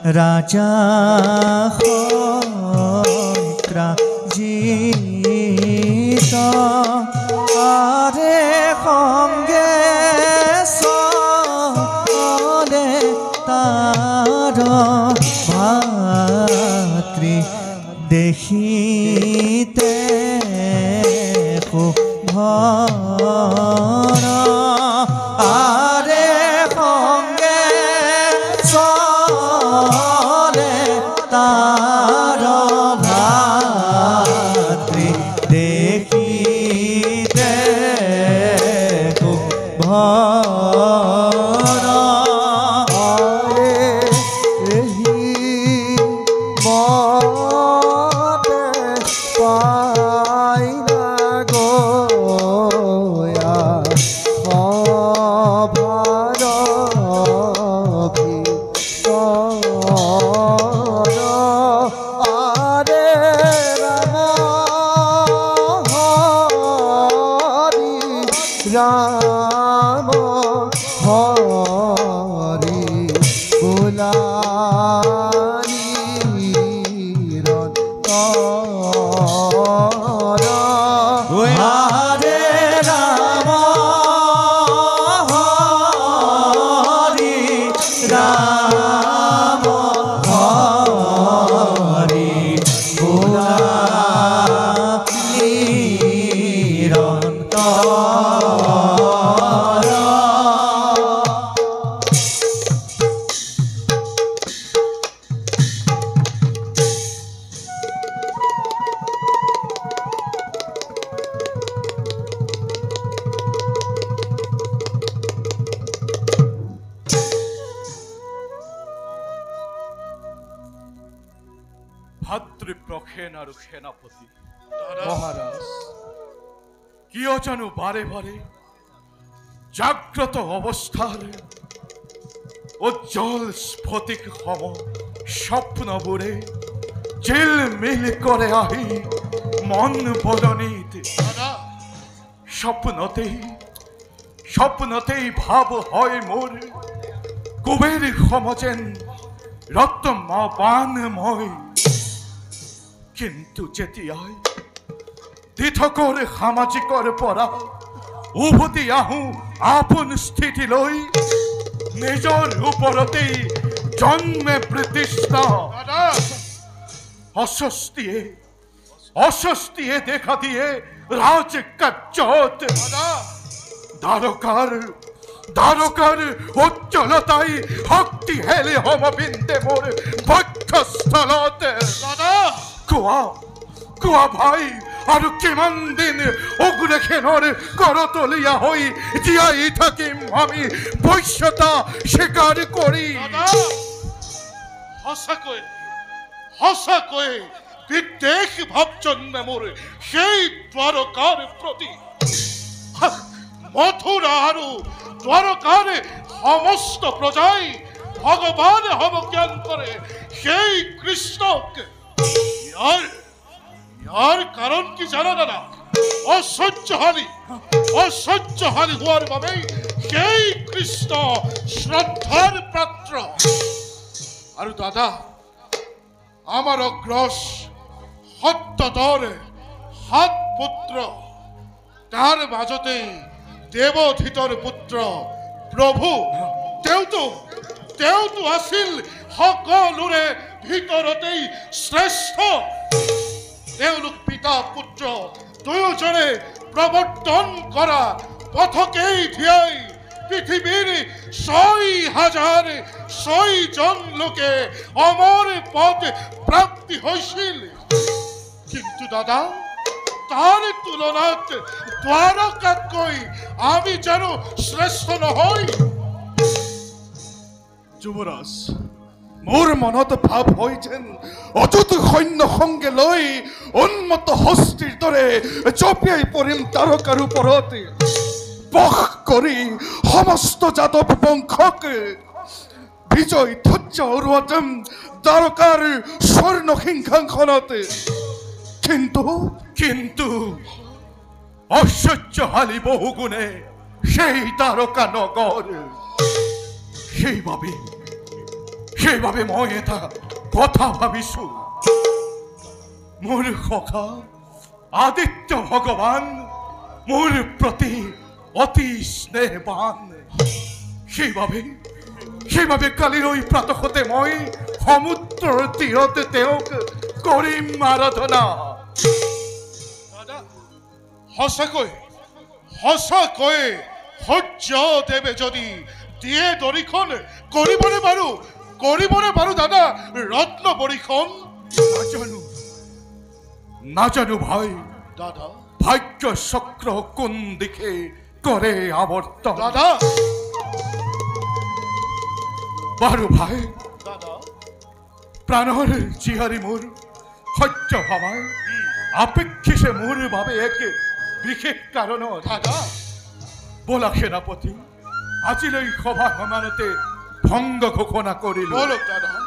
राजा संक्राजित आरे संगे चले तार भातृ देखिते शुभर आरे संगे चले तार भातृ देखिते शुभर राम हरि बुलानी हरे राम हरि राम हरि बुलानी ভাতৃপ্রখেন আর সেনাপতি মহারাজ কিয় জানো বারে বারে জাগ্রত অবস্থার উজ্জ্বল স্ফটিক সম স্বপ্নবোৰে ঝিলমিল কৰে আহি মন বদনিত স্বপ্নতেই ভাব হয় মোৰ কুবেৰ সমাজেন ৰত্নবানময় কিন্তু যেতিয়াই তীৰ্থকৰ সামাজিকৰ পৰা উভতি আহো আপোন স্থিতিলৈ নিজৰ ওপৰতেই জন্মে প্ৰতিষ্ঠা অস্বস্তিয়ে দেখা দিয়ে ৰাজকাৰ্যত দ্বাৰকাৰ উজ্জ্বলতাই শক্তি হেলে সমবিন্দে মোৰ বক্ষস্থলত কোৱা ভাই আৰু কিমান দিন উগ্ৰসেনৰ কৰতলীয়া হৈ জীয়াই থাকিম আমি বৈশ্যতা স্বীকাৰ কৰি সঁচাকৈ বিদ্বেষ ভাৱ জন্মে মোৰ সেই দ্বাৰকাৰ প্ৰতি মথুৰা আৰু দ্বাৰকাৰ সমস্ত প্ৰজাই ভগৱান হ'ব জ্ঞান কৰে সেই কৃষ্ণক ইয়াৰ কাৰণ কি জানা দাদা অসহ্যহালী হোৱাৰ বাবেই সেই কৃষ্ণ শ্ৰদ্ধাৰ পাত্ৰ আৰু দাদা আমাৰ অগ্ৰস সত্যধৰ 7 পুত্ৰ তাৰ মাজতে দেৱধৃতৰ পুত্ৰ প্ৰভু তেওঁতো আছিল সকলোৰে ভিতৰতেই শ্ৰেষ্ঠ তেওঁলোক পিতা পুত্ৰ দুয়োজনে প্ৰৱৰ্তন কৰা পথকেই ধিয়াই পৃথিৱীৰ 6,006জন লোকে অমৰ পদ প্ৰাপ্তি হৈছিল কিন্তু দাদা তাৰ তুলনাত দ্বাৰকাতকৈ আমি জানো শ্ৰেষ্ঠ নহয় যুৱৰাজ মোৰ মনত ভাৱ হয় যেন অযুত সৈন্য সংগে লৈ উন্মত্ত হস্তীৰ দৰে জঁপিয়াই পৰিম দ্বাৰকাৰ ওপৰত বশ কৰি সমস্ত যাদৱ বংশক বিজয় ধ্বজা উৰুৱাম দ্বাৰকাৰ স্বৰ্ণ সিংহাসনত কিন্তু অসহ্যহালী বহুগুণে সেই দ্বাৰকা নগৰ সেইভাবে মই এটা কথা ভাবিছো মোৰ সখা আদিত্য ভগৱান মোৰ প্ৰতি অতি স্নেহবান সেইভাবে কালিলৈ প্ৰাতঃতে মই সমুদ্ৰৰ তীৰতে তেওঁক কৰিম আৰাধনা দাদা সঁচাকৈ সূৰ্য দেৱে যদি দিয়ে দৰিখন কৰিবনে বাৰু দাদা ৰত্ন বৰিখন নাজানো ভাই দাদা ভাগ্য চক্ৰ কোন দিশে কৰে আৱৰ্তন দাদা বাৰু ভাই দাদা প্ৰাণৰ জীয়াৰী মোৰ সত্য ভাবাৰ আপেক্ষিছে মোৰ বাবে এক বিশেষ কাৰণত দাদা বলা সেনাপতি আজিলৈ সভা সমানতে ভংগ ঘোষণা কৰিলো বলক দাদা